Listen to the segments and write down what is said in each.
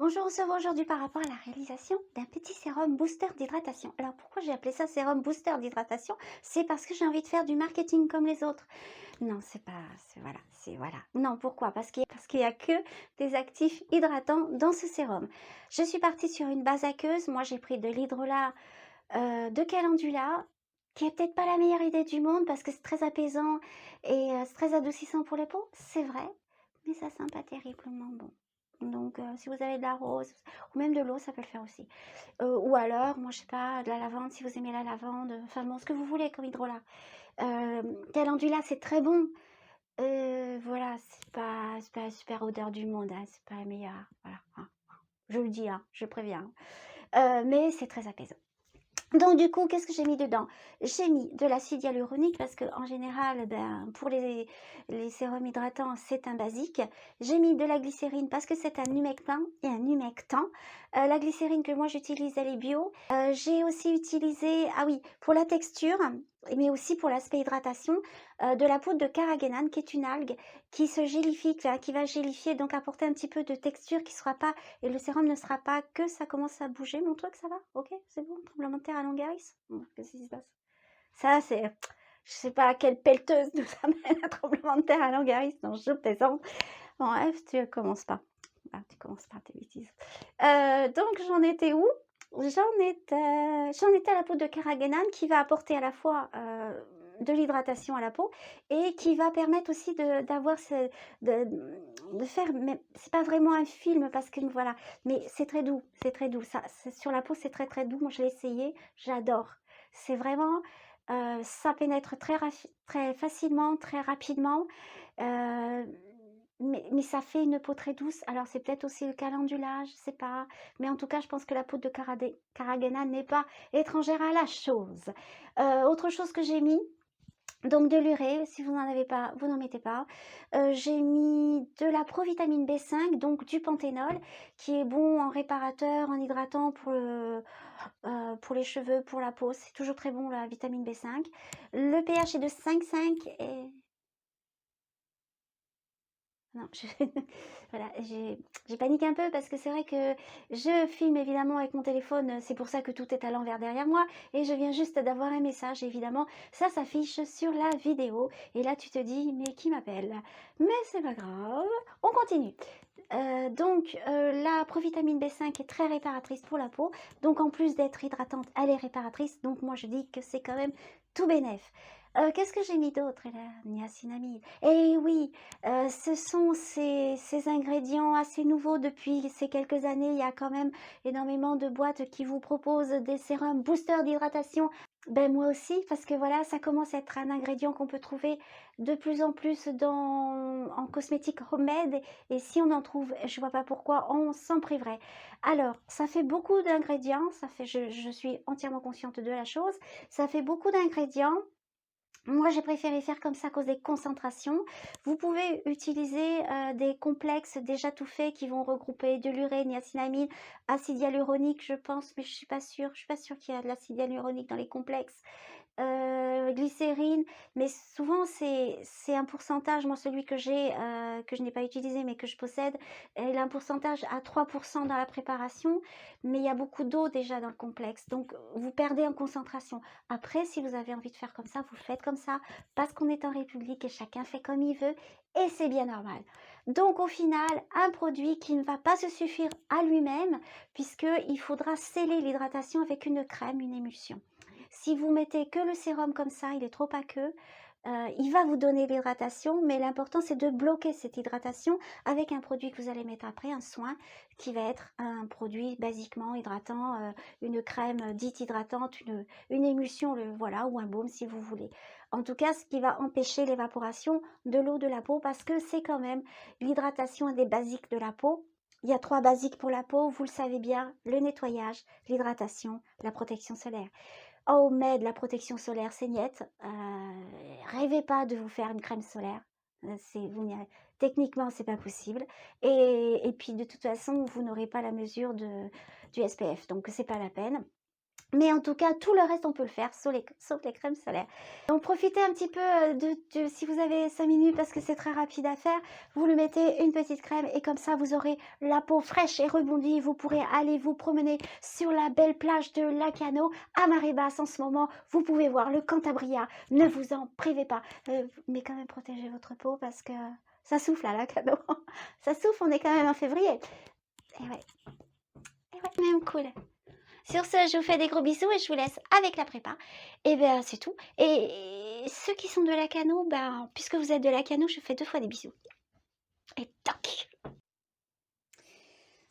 Bonjour, on se voit aujourd'hui par rapport à la réalisation d'un petit sérum booster d'hydratation. Alors pourquoi j'ai appelé ça sérum booster d'hydratation? C'est parce que j'ai envie de faire du marketing comme les autres. Non, c'est pas, voilà. Non, pourquoi? Parce qu'il y a que des actifs hydratants dans ce sérum. Je suis partie sur une base aqueuse. Moi, j'ai pris de l'hydrolat de calendula, qui est peut-être pas la meilleure idée du monde parce que c'est très apaisant et c'est très adoucissant pour les peaux, c'est vrai, mais ça sent pas terriblement bon. Donc si vous avez de la rose ou même de l'eau, ça peut le faire aussi. Ou alors, moi je sais pas, de la lavande, si vous aimez la lavande, enfin bon, ce que vous voulez comme hydrolat. Calendula, c'est très bon. Voilà, c'est pas la super odeur du monde, hein, c'est pas la meilleure, voilà, hein. Je le dis, hein, je préviens. Mais c'est très apaisant. Donc du coup, qu'est-ce que j'ai mis dedans? J'ai mis de l'acide hyaluronique parce que en général, ben, pour les sérums hydratants, c'est un basique. J'ai mis de la glycérine parce que c'est un humectant et un humectant. La glycérine que moi j'utilise, elle est bio. J'ai aussi utilisé, ah oui, pour la texture, mais aussi pour l'aspect hydratation, de la poudre de carrageenan, qui est une algue qui se gélifie, enfin, qui va gélifier, donc apporter un petit peu de texture qui sera pas, et le sérum ne sera pas que ça commence à bouger. Mon truc, ça va? Ok, c'est bon? Tremblement de terre à Longaris? Bon, qu'est-ce qui se passe? Ça, c'est, je sais pas quelle pelleteuse nous amène un tremblement de terre à Longaris. Non, je plaisante. Bon, bref, tu commences pas. Ah, tu commences pas tes bêtises. Donc, j'en étais où? J'en étais à la poudre de carrageenan qui va apporter à la fois de l'hydratation à la peau et qui va permettre aussi d'avoir de faire, mais c'est pas vraiment un film parce que voilà, mais c'est très doux, ça, sur la peau c'est très très doux. Moi je l'ai essayé, j'adore. C'est vraiment, ça pénètre très facilement, très rapidement. euh, mais ça fait une peau très douce. Alors c'est peut-être aussi le calendula, je sais pas. Mais en tout cas, je pense que la poudre de carrageenan n'est pas étrangère à la chose. Autre chose que j'ai mis, donc de l'urée, si vous n'en avez pas, vous n'en mettez pas. J'ai mis de la provitamine B5, donc du panthénol, qui est bon en réparateur, en hydratant pour les cheveux, pour la peau. C'est toujours très bon la vitamine B5. Le pH est de 5,5 et non, voilà, j'ai paniqué un peu parce que c'est vrai que je filme évidemment avec mon téléphone, c'est pour ça que tout est à l'envers derrière moi et je viens juste d'avoir un message évidemment, ça s'affiche sur la vidéo et là tu te dis: «Mais qui m'appelle?» Mais c'est pas grave, on continue. Donc la provitamine B5 est très réparatrice pour la peau, donc en plus d'être hydratante, elle est réparatrice, donc moi je dis que c'est quand même tout bénef. Qu'est-ce que j'ai mis d'autre? Et la niacinamide. Eh oui, ce sont ces ingrédients assez nouveaux depuis ces quelques années. Il y a quand même énormément de boîtes qui vous proposent des sérums booster d'hydratation. Ben moi aussi, parce que voilà, ça commence à être un ingrédient qu'on peut trouver de plus en plus en cosmétique remède. Et si on en trouve, je vois pas pourquoi on s'en priverait. Alors, ça fait beaucoup d'ingrédients. Je suis entièrement consciente de la chose. Ça fait beaucoup d'ingrédients. Moi, j'ai préféré faire comme ça à cause des concentrations. Vous pouvez utiliser des complexes déjà tout faits qui vont regrouper de l'urée, niacinamide, acide hyaluronique, je pense, mais je suis pas sûre. Je suis pas sûre qu'il y a de l'acide hyaluronique dans les complexes. Glycérine, mais souvent c'est un pourcentage. Moi, celui que je n'ai pas utilisé, mais que je possède, il a un pourcentage à 3% dans la préparation, mais il y a beaucoup d'eau déjà dans le complexe, donc vous perdez en concentration. Après, si vous avez envie de faire comme ça, vous faites comme ça, parce qu'on est en République et chacun fait comme il veut, et c'est bien normal. Donc au final, un produit qui ne va pas se suffire à lui-même, puisqu'il faudra sceller l'hydratation avec une crème, une émulsion. Si vous mettez que le sérum comme ça, il est trop aqueux, il va vous donner l'hydratation, mais l'important c'est de bloquer cette hydratation avec un produit que vous allez mettre après, un soin, qui va être un produit basiquement hydratant, une crème dite hydratante, une émulsion, voilà, ou un baume si vous voulez. En tout cas, ce qui va empêcher l'évaporation de l'eau de la peau, parce que c'est quand même l'hydratation des basiques de la peau. Il y a 3 basiques pour la peau, vous le savez bien: le nettoyage, l'hydratation, la protection solaire. Oh, mais de la protection solaire, c'est niet. Rêvez pas de vous faire une crème solaire. C'est vous n'y a techniquement, c'est pas possible et puis de toute façon, vous n'aurez pas la mesure du SPF, donc c'est pas la peine. Mais en tout cas, tout le reste, on peut le faire, sauf les crèmes solaires. Donc profitez un petit peu si vous avez 5 minutes, parce que c'est très rapide à faire, vous lui mettez une petite crème et comme ça, vous aurez la peau fraîche et rebondie. Vous pourrez aller vous promener sur la belle plage de Lacano à marée basse en ce moment. Vous pouvez voir le Cantabria, ne vous en privez pas. Mais quand même, protégez votre peau parce que ça souffle à Lacano. Ça souffle, on est quand même en février. Et ouais, même cool. Sur ce, je vous fais des gros bisous et je vous laisse avec la prépa. Et ben c'est tout. Et ceux qui sont de Lacano, ben, puisque vous êtes de Lacano, je fais 2 fois des bisous. Et toc.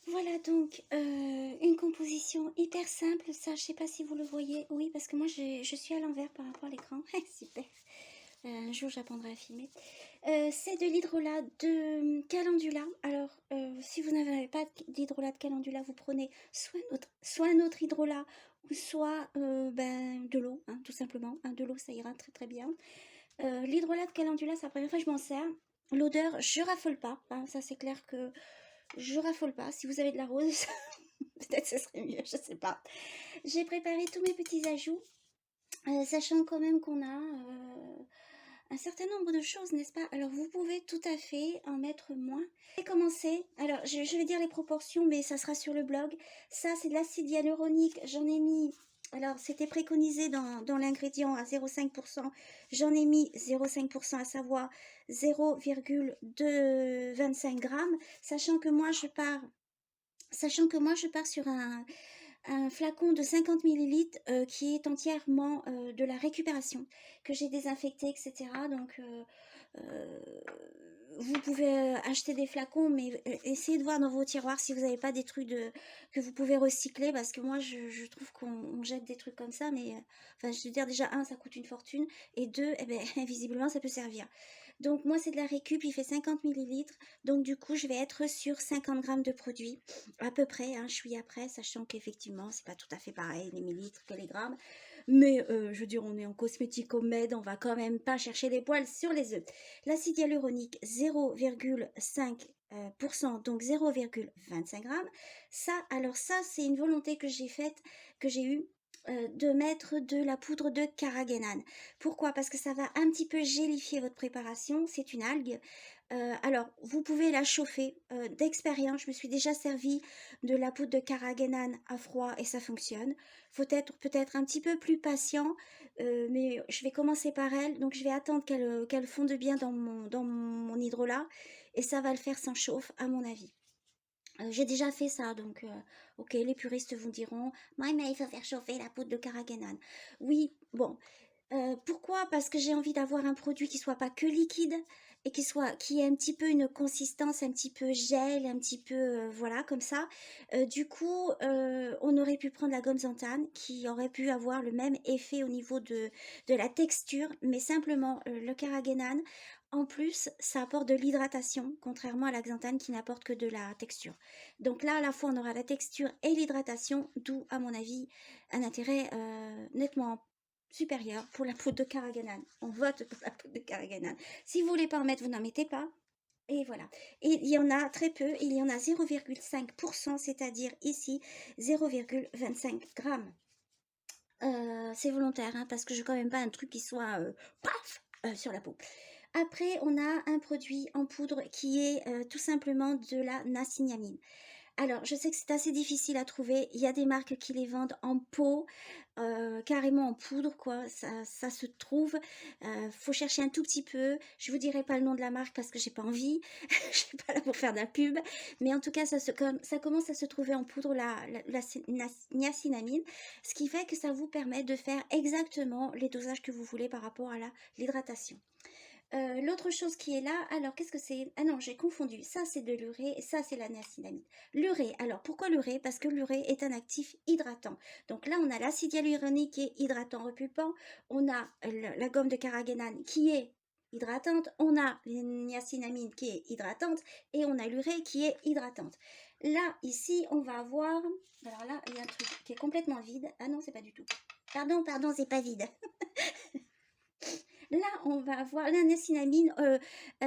Voilà donc une composition hyper simple. Ça, je sais pas si vous le voyez. Oui, parce que moi, je suis à l'envers par rapport à l'écran. Super. Un jour, j'apprendrai à filmer. C'est de l'hydrolat de calendula. Alors, si vous n'avez pas d'hydrolat de calendula, vous prenez soit un autre hydrolat ou soit de l'eau, hein, tout simplement. Hein, de l'eau, ça ira très très bien. L'hydrolat de calendula, c'est la première fois que je m'en sers. L'odeur, je raffole pas. Hein, ça, c'est clair que je raffole pas. Si vous avez de la rose, peut-être ce serait mieux, je sais pas. J'ai préparé tous mes petits ajouts, sachant quand même qu'on a un certain nombre de choses, n'est-ce pas? Alors, vous pouvez tout à fait en mettre moins. Je vais commencer. Alors, je vais dire les proportions, mais ça sera sur le blog. Ça, c'est de l'acide hyaluronique. J'en ai mis... Alors, c'était préconisé dans l'ingrédient à 0,5%. J'en ai mis 0,5%, à savoir 0,225 grammes. Sachant que moi, je pars sur un flacon de 50 millilitres qui est entièrement de la récupération, que j'ai désinfecté, etc. Donc, vous pouvez acheter des flacons, mais essayez de voir dans vos tiroirs si vous n'avez pas des trucs que vous pouvez recycler, parce que moi, je trouve qu'on jette des trucs comme ça, mais enfin, je veux dire, déjà, un, ça coûte une fortune, et deux, eh ben, visiblement, ça peut servir. Donc, moi, c'est de la récup, il fait 50 millilitres, donc du coup, je vais être sur 50 grammes de produit, à peu près, hein, je suis après, sachant qu'effectivement, c'est pas tout à fait pareil, les millilitres que les grammes, mais je veux dire, on est en cosmético-med, on va quand même pas chercher des poils sur les œufs. L'acide hyaluronique, 0,5%, donc 0,25 grammes. Ça, alors ça, c'est une volonté que j'ai faite, que j'ai eue, de mettre de la poudre de carrageenan. Pourquoi? Parce que ça va un petit peu gélifier votre préparation. C'est une algue. Alors, vous pouvez la chauffer. D'expérience, je me suis déjà servi de la poudre de carrageenan à froid et ça fonctionne. Faut être peut-être un petit peu plus patient, mais je vais commencer par elle. Donc, je vais attendre qu'elle fonde bien dans mon hydrolat et ça va le faire sans chauffe, à mon avis. J'ai déjà fait ça, donc ok, les puristes vous diront, ouais, mais il faut faire chauffer la poudre de carrageenan. Oui, bon, pourquoi? Parce que j'ai envie d'avoir un produit qui soit pas que liquide et qui ait un petit peu une consistance un petit peu gel, un petit peu voilà comme ça. Du coup, on aurait pu prendre la gomme xanthane qui aurait pu avoir le même effet au niveau de la texture, mais simplement le carrageenan. En plus, ça apporte de l'hydratation, contrairement à la xanthane qui n'apporte que de la texture. Donc là, à la fois, on aura la texture et l'hydratation, d'où, à mon avis, un intérêt nettement supérieur pour la poudre de carrageenan. On vote pour la poudre de carrageenan. Si vous voulez pas en mettre, vous n'en mettez pas. Et voilà. Et il y en a très peu. Il y en a 0,5%, c'est-à-dire ici 0,25 grammes. C'est volontaire, hein, parce que je veux quand même pas un truc qui soit paf sur la peau. Après, on a un produit en poudre qui est tout simplement de la niacinamide. Alors, je sais que c'est assez difficile à trouver. Il y a des marques qui les vendent en pot, carrément en poudre, quoi. Ça se trouve. Faut chercher un tout petit peu. Je vous dirai pas le nom de la marque parce que j'ai pas envie. Je suis pas là pour faire de la pub. Mais en tout cas, ça commence à se trouver en poudre, la niacinamide. Ce qui fait que ça vous permet de faire exactement les dosages que vous voulez par rapport à l'hydratation. L'autre chose qui est là, alors qu'est-ce que c'est? Ah non, j'ai confondu. Ça, c'est de l'urée et ça, c'est la niacinamide. L'urée, alors pourquoi l'urée? Parce que l'urée est un actif hydratant. Donc là, on a l'acide hyaluronique qui est hydratant repulpant. On a la gomme de carrageenan qui est hydratante. On a la niacinamide qui est hydratante. Et on a l'urée qui est hydratante. Là, ici, on va avoir... Alors là, il y a un truc qui est complètement vide. Ah non, c'est pas du tout. Pardon, c'est pas vide. Là, on va avoir la niacinamide,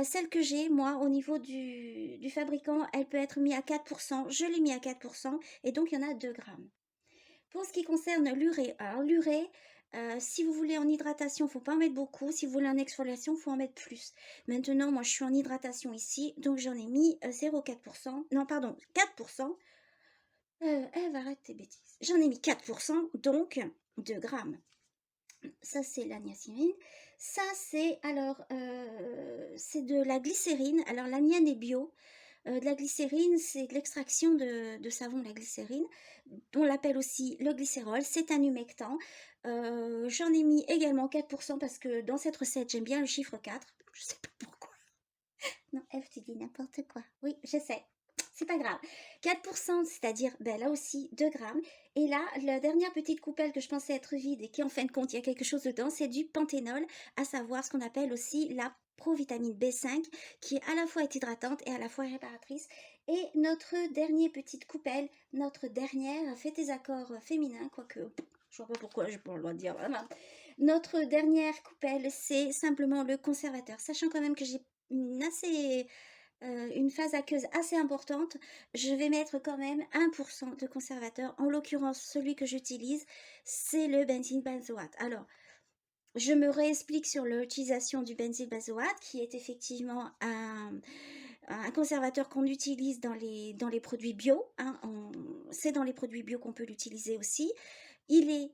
celle que j'ai, moi, au niveau du fabricant, elle peut être mise à 4%. Je l'ai mis à 4% et donc il y en a 2 grammes. Pour ce qui concerne l'urée, alors l'urée, si vous voulez en hydratation, il ne faut pas en mettre beaucoup. Si vous voulez en exfoliation, il faut en mettre plus. Maintenant, moi, je suis en hydratation ici, donc j'en ai mis 0,4%. Non, pardon, 4%. Eve, arrête tes bêtises. J'en ai mis 4%, donc 2 grammes. Ça, c'est la niacinamide. Ça, c'est alors, c'est de la glycérine. Alors, la mienne est bio. De la glycérine, c'est de l'extraction de savon, la glycérine. On l'appelle aussi le glycérol. C'est un humectant. J'en ai mis également 4% parce que dans cette recette, j'aime bien le chiffre 4. Je sais pas pourquoi. Non, Eve, tu dis n'importe quoi. Oui, je sais. C'est pas grave. 4%, c'est-à-dire ben, là aussi 2 grammes. Et là, la dernière petite coupelle que je pensais être vide et qui en fin de compte, il y a quelque chose dedans, c'est du panthénol, à savoir ce qu'on appelle aussi la provitamine B5, qui à la fois est hydratante et à la fois réparatrice. Et notre dernière petite coupelle, notre dernière, fait des accords féminins, quoique je vois pas pourquoi j'ai pas le droit de dire vraiment. Notre dernière coupelle, c'est simplement le conservateur. Sachant quand même que j'ai une phase aqueuse assez importante, je vais mettre quand même 1% de conservateur. En l'occurrence, celui que j'utilise, c'est le benzyle benzoate. Alors, je me réexplique sur l'utilisation du benzyle benzoate, qui est effectivement un conservateur qu'on utilise dans les produits bio. Hein, c'est dans les produits bio qu'on peut l'utiliser aussi. Il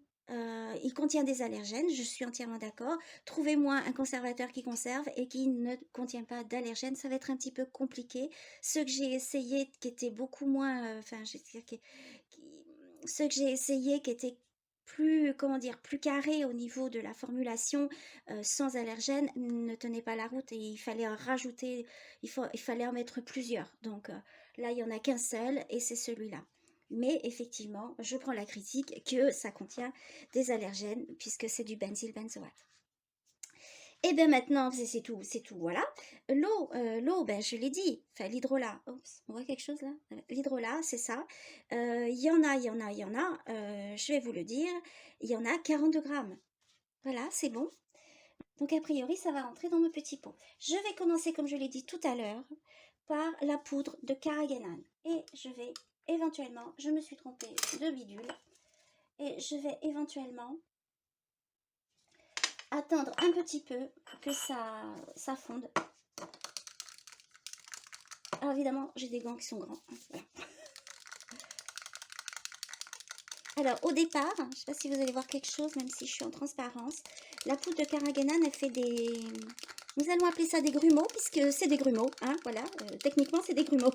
contient des allergènes, je suis entièrement d'accord. Trouvez-moi un conservateur qui conserve et qui ne contient pas d'allergènes, ça va être un petit peu compliqué. Ceux que j'ai essayé qui étaient beaucoup moins, ceux que j'ai essayé qui étaient plus, comment dire, plus carrés au niveau de la formulation sans allergènes ne tenaient pas la route et il fallait en rajouter, il fallait en mettre plusieurs. Donc là, il n'y en a qu'un seul et c'est celui-là. Mais effectivement, je prends la critique que ça contient des allergènes puisque c'est du benzyle benzoate. Et bien maintenant, c'est tout, voilà. L'eau, ben je l'ai dit, enfin l'hydrolat. Oups, on voit quelque chose là? L'hydrolat, c'est ça. Il y en a, je vais vous le dire, il y en a 42 grammes. Voilà, c'est bon. Donc a priori, ça va rentrer dans mon petit pot. Je vais commencer, comme je l'ai dit tout à l'heure, par la poudre de carrageenan. Et je vais éventuellement, je me suis trompée de bidule, et je vais éventuellement attendre un petit peu que ça fonde. Alors évidemment, j'ai des gants qui sont grands. Voilà. Alors au départ, je ne sais pas si vous allez voir quelque chose, même si je suis en transparence, la poudre de carrageenan, elle fait des... Nous allons appeler ça des grumeaux, puisque c'est des grumeaux, hein, voilà, techniquement c'est des grumeaux.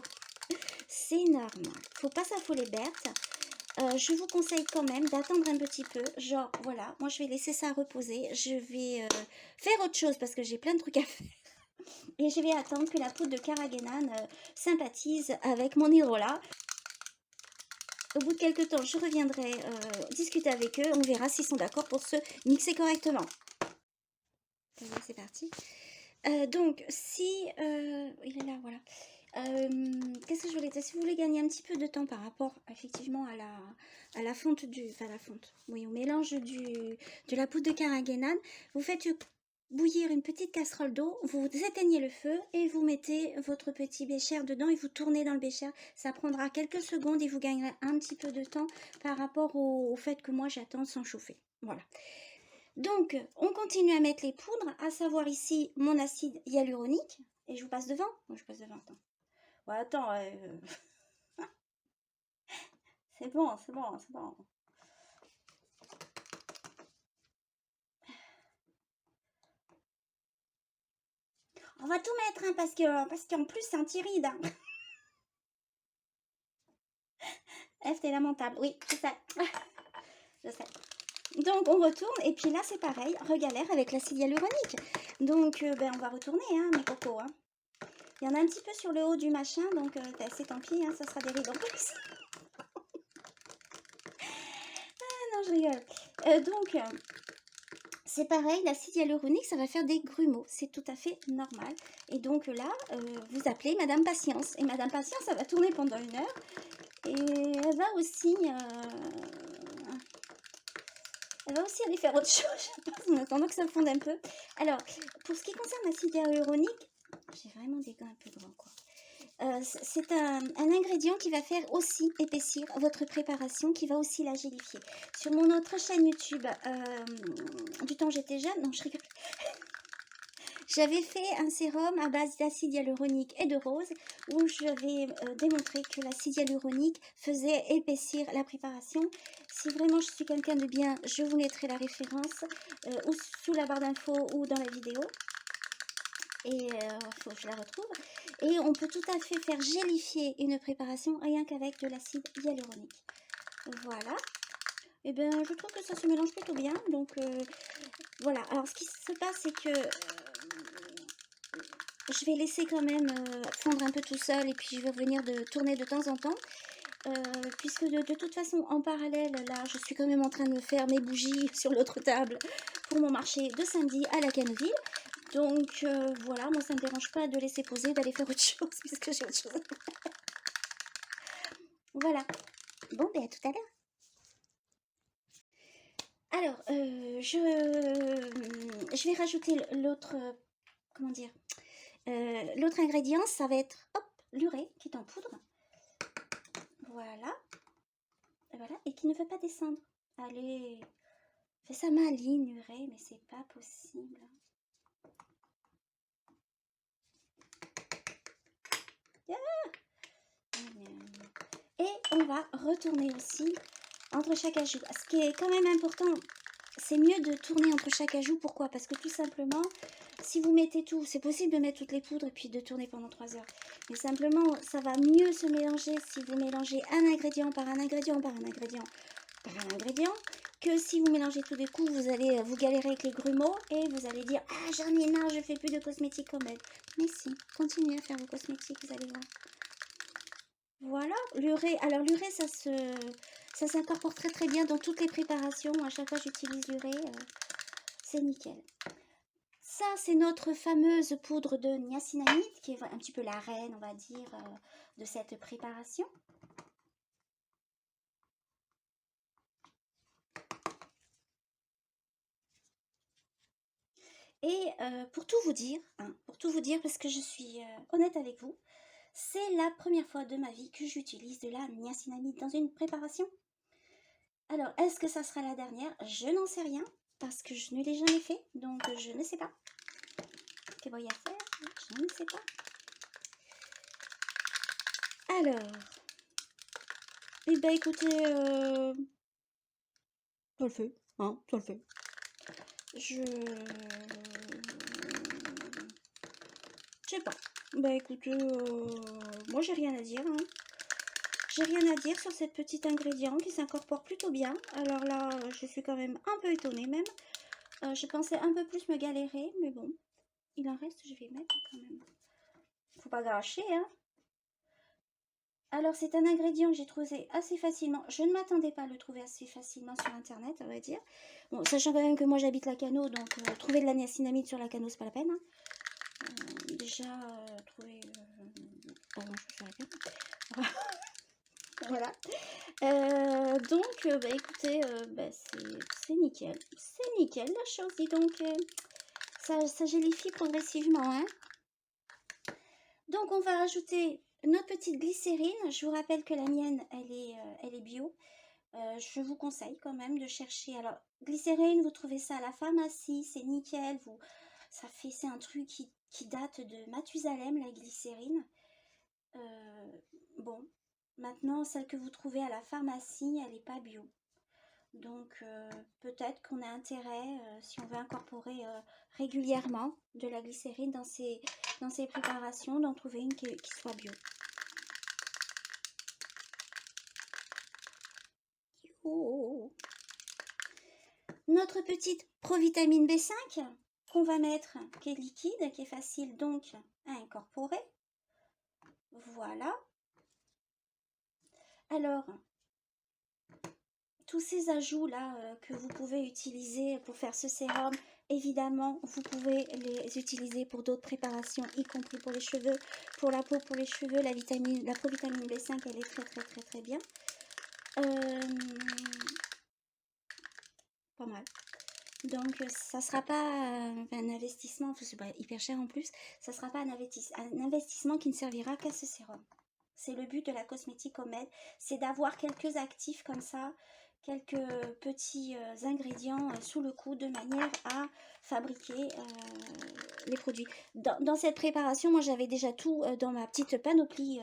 C'est normal, faut pas s'affoler Berthe. Je vous conseille quand même d'attendre un petit peu, genre voilà, moi je vais laisser ça reposer, je vais faire autre chose parce que j'ai plein de trucs à faire. Et je vais attendre que la poudre de carrageenan sympathise avec mon hydrolat. Au bout de quelques temps, je reviendrai discuter avec eux. On verra s'ils sont d'accord pour se mixer correctement. C'est parti. Donc, si... il est là, voilà. Qu'est-ce que je voulais dire? Si vous voulez gagner un petit peu de temps par rapport, effectivement, à la fonte du... Enfin, la fonte. Oui, au mélange de la poudre de carrageenan, vous faites bouillir une petite casserole d'eau, vous éteignez le feu et vous mettez votre petit bécher dedans et vous tournez dans le bécher. Ça prendra quelques secondes et vous gagnerez un petit peu de temps par rapport au fait que moi j'attends sans chauffer. Voilà. Donc, on continue à mettre les poudres, à savoir ici mon acide hyaluronique. Et je vous passe devant. Moi, je passe devant, attends. Ouais, attends. C'est bon, c'est bon, c'est bon. On va tout mettre, hein, parce qu'en plus, c'est anti-rides. Hein. F, t'es lamentable. Oui, je sais. Je sais. Donc, on retourne. Et puis là, c'est pareil. Regalère avec l'acide hyaluronique. Donc, ben, on va retourner, hein, mes cocos. Hein. Il y en a un petit peu sur le haut du machin. Donc, c'est tant pis. Hein, ça sera des rides en plus. Ah non, je rigole. Donc... c'est pareil, l'acide hyaluronique, ça va faire des grumeaux. C'est tout à fait normal. Et donc là, vous appelez Madame Patience. Et Madame Patience, ça va tourner pendant 1 heure. Et elle va aussi aller faire autre chose, en attendant que ça fonde un peu. Alors, pour ce qui concerne l'acide hyaluronique, j'ai vraiment des gants un peu grands, quoi. C'est un ingrédient qui va faire aussi épaissir votre préparation, qui va aussi la gélifier. Sur mon autre chaîne YouTube, du temps j'étais jeune, non je rigole, j'avais fait un sérum à base d'acide hyaluronique et de rose où je vais démontrer que l'acide hyaluronique faisait épaissir la préparation. Si vraiment je suis quelqu'un de bien, je vous mettrai la référence ou sous la barre d'infos ou dans la vidéo. Et faut que je la retrouve. Et on peut tout à fait faire gélifier une préparation rien qu'avec de l'acide hyaluronique. Voilà. Et bien je trouve que ça se mélange plutôt bien. Donc voilà. Alors ce qui se passe c'est que je vais laisser quand même fondre un peu tout seul et puis je vais revenir tourner de temps en temps. Puisque de toute façon en parallèle là je suis quand même en train de faire mes bougies sur l'autre table pour mon marché de samedi à la Caneville. Donc voilà, moi ça ne me dérange pas de laisser poser, d'aller faire autre chose puisque j'ai autre chose à faire. Voilà. Bon ben à tout à l'heure. Alors je vais rajouter l'autre comment dire l'autre ingrédient, ça va être hop, l'urée qui est en poudre. Voilà. Voilà, et qui ne veut pas descendre. Allez, fais ça maligne, urée, mais c'est pas possible. Et on va retourner aussi entre chaque ajout. Ce qui est quand même important, c'est mieux de tourner entre chaque ajout. Pourquoi? Parce que tout simplement, si vous mettez tout, c'est possible de mettre toutes les poudres et puis de tourner pendant 3 heures. Mais simplement, ça va mieux se mélanger si vous mélangez un ingrédient par un ingrédient par un ingrédient par un ingrédient, que si vous mélangez tout d'un coup, vous allez vous galérer avec les grumeaux et vous allez dire « Ah, j'en ai marre, je fais plus de cosmétiques comme elle. » Mais si, continuez à faire vos cosmétiques, vous allez voir. Voilà, l'urée. Alors l'urée, ça s'incorpore très très bien dans toutes les préparations. À chaque fois j'utilise l'urée, c'est nickel. Ça, c'est notre fameuse poudre de niacinamide, qui est un petit peu la reine, on va dire, de cette préparation. Et pour tout vous dire, parce que je suis honnête avec vous, c'est la première fois de ma vie que j'utilise de la niacinamide dans une préparation. Alors, est-ce que ça sera la dernière? Je n'en sais rien, parce que je ne l'ai jamais fait, donc je ne sais pas. Que voy a faire? Je ne sais pas. Alors, eh ben écoutez, ça le fait, hein, ça le fait. Je sais pas. Bah écoutez, moi j'ai rien à dire, hein. J'ai rien à dire sur cette petite ingrédient qui s'incorpore plutôt bien. Alors là, je suis quand même un peu étonnée même. Je pensais un peu plus me galérer, mais bon. Il en reste, je vais mettre quand même. Faut pas gâcher, hein. Alors c'est un ingrédient que j'ai trouvé assez facilement. Je ne m'attendais pas à le trouver assez facilement sur internet, à vrai dire. Bon, sachant quand même que moi j'habite la Cano, donc trouver de la niacinamide sur la Cano, c'est pas la peine. Hein. Déjà, trouver... pardon, je suis sur la Cano. Voilà. Donc, bah, écoutez, bah, c'est nickel. C'est nickel la chose, dis donc. Ça gélifie progressivement. Hein. Donc, on va rajouter notre petite glycérine. Je vous rappelle que la mienne, elle est bio. Je vous conseille quand même de chercher. Alors, glycérine, vous trouvez ça à la pharmacie, c'est nickel. C'est un truc qui date de Mathusalem, la glycérine. Bon, maintenant, celle que vous trouvez à la pharmacie, elle n'est pas bio. Donc, peut-être qu'on a intérêt, si on veut incorporer régulièrement de la glycérine dans ces préparations, d'en trouver une qui soit bio. Oh. Notre petite provitamine B5 qu'on va mettre, qui est liquide, qui est facile donc à incorporer. Voilà. Alors, tous ces ajouts là que vous pouvez utiliser pour faire ce sérum, évidemment vous pouvez les utiliser pour d'autres préparations, y compris pour les cheveux, pour la peau, pour les cheveux. La provitamine B5 elle est très très très très bien. Pas mal. Donc, ça sera pas un investissement, enfin, c'est pas hyper cher en plus, ça sera pas un investissement qui ne servira qu'à ce sérum. C'est le but de la cosmétique Homemade, c'est d'avoir quelques actifs comme ça, quelques petits ingrédients sous le coude de manière à fabriquer les produits. Dans cette préparation, moi j'avais déjà tout dans ma petite panoplie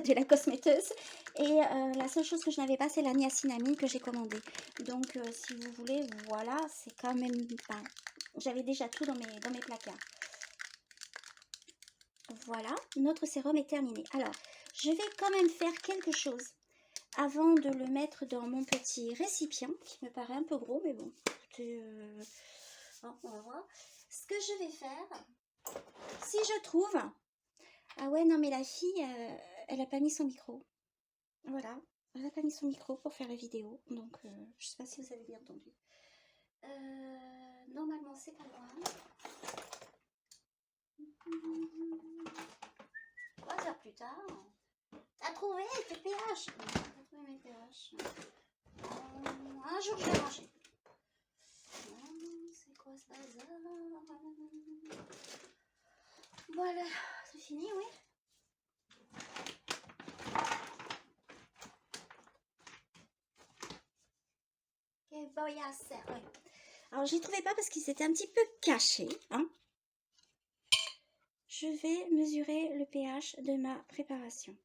de la cosméteuse. Et la seule chose que je n'avais pas, c'est la niacinamide que j'ai commandée. Donc si vous voulez, voilà, c'est quand même pas... J'avais déjà tout dans mes placards. Voilà, notre sérum est terminé. Alors, je vais quand même faire quelque chose avant de le mettre dans mon petit récipient, qui me paraît un peu gros, mais bon, écoutez, on va voir. Ce que je vais faire, si je trouve... Ah ouais, non mais la fille, elle a pas mis son micro. Voilà, elle a pas mis son micro pour faire la vidéo, donc je sais pas si vous avez bien entendu. Normalement, c'est pas loin. 3 heures plus tard. T'as trouvé tes pH? T'as trouvé mes pH. Un jour, je vais ranger. C'est quoi ce bazar? Voilà, c'est fini, oui. Que voy a hacer? Ouais. Alors, j'y trouvais pas parce qu'il s'était un petit peu caché, hein. Je vais mesurer le pH de ma préparation.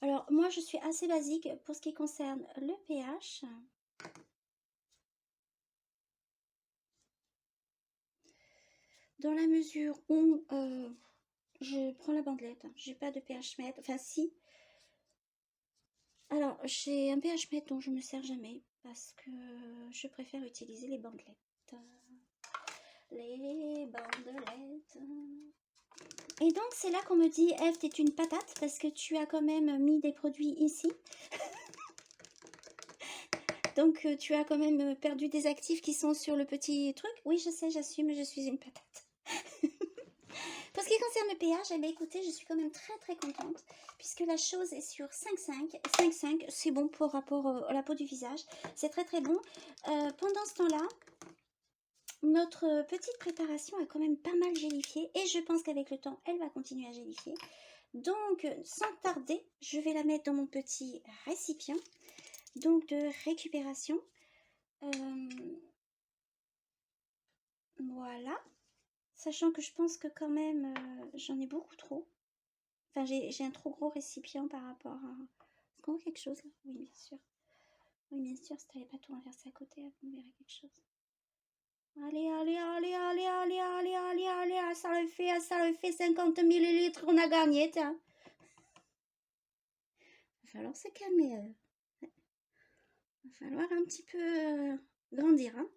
Alors, moi, je suis assez basique pour ce qui concerne le pH. Dans la mesure où je prends la bandelette, j'ai pas de pH mètre, enfin si. Alors, j'ai un pH mètre dont je me sers jamais parce que je préfère utiliser les bandelettes. Les bandelettes. Et donc, c'est là qu'on me dit, Eve, t'es une patate parce que tu as quand même mis des produits ici. Donc, tu as quand même perdu des actifs qui sont sur le petit truc. Oui, je sais, j'assume, je suis une patate. Pour ce qui concerne le pH, eh bien, écoutez, je suis quand même très contente puisque la chose est sur 5,5. 5,5, c'est bon pour rapport à la peau du visage. C'est très bon. Pendant ce temps-là, notre petite préparation a quand même pas mal gélifié et je pense qu'avec le temps, elle va continuer à gélifier. Donc, sans tarder, je vais la mettre dans mon petit récipient donc de récupération. Voilà. Sachant que je pense que quand même, j'en ai beaucoup trop. Enfin, j'ai un trop gros récipient par rapport à... Est-ce qu'on voit quelque chose là? Oui, bien sûr. Oui, bien sûr, si t'avais pas tout inversé à côté, on verrait quelque chose. Allez, ça le fait 50 millilitres, on a gagné, tiens. Il va falloir se calmer. Il va falloir un petit peu grandir, hein.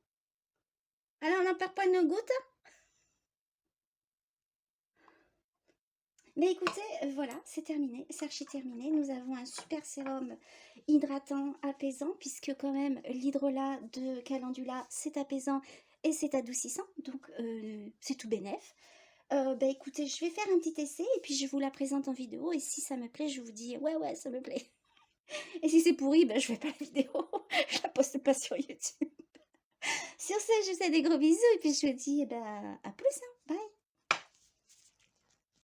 Allez, on n'en perd pas une goutte. Mais écoutez, voilà, c'est terminé, c'est archi terminé. Nous avons un super sérum hydratant, apaisant, puisque quand même l'hydrolat de calendula, c'est apaisant et c'est adoucissant, donc c'est tout bénef. Bah écoutez, je vais faire un petit essai et puis je vous la présente en vidéo et si ça me plaît, je vous dis ouais, ça me plaît. Et si c'est pourri, bah je fais pas la vidéo, je la poste pas sur YouTube. Sur ce, je vous fais des gros bisous et puis je vous dis bah, à plus, hein. Bye.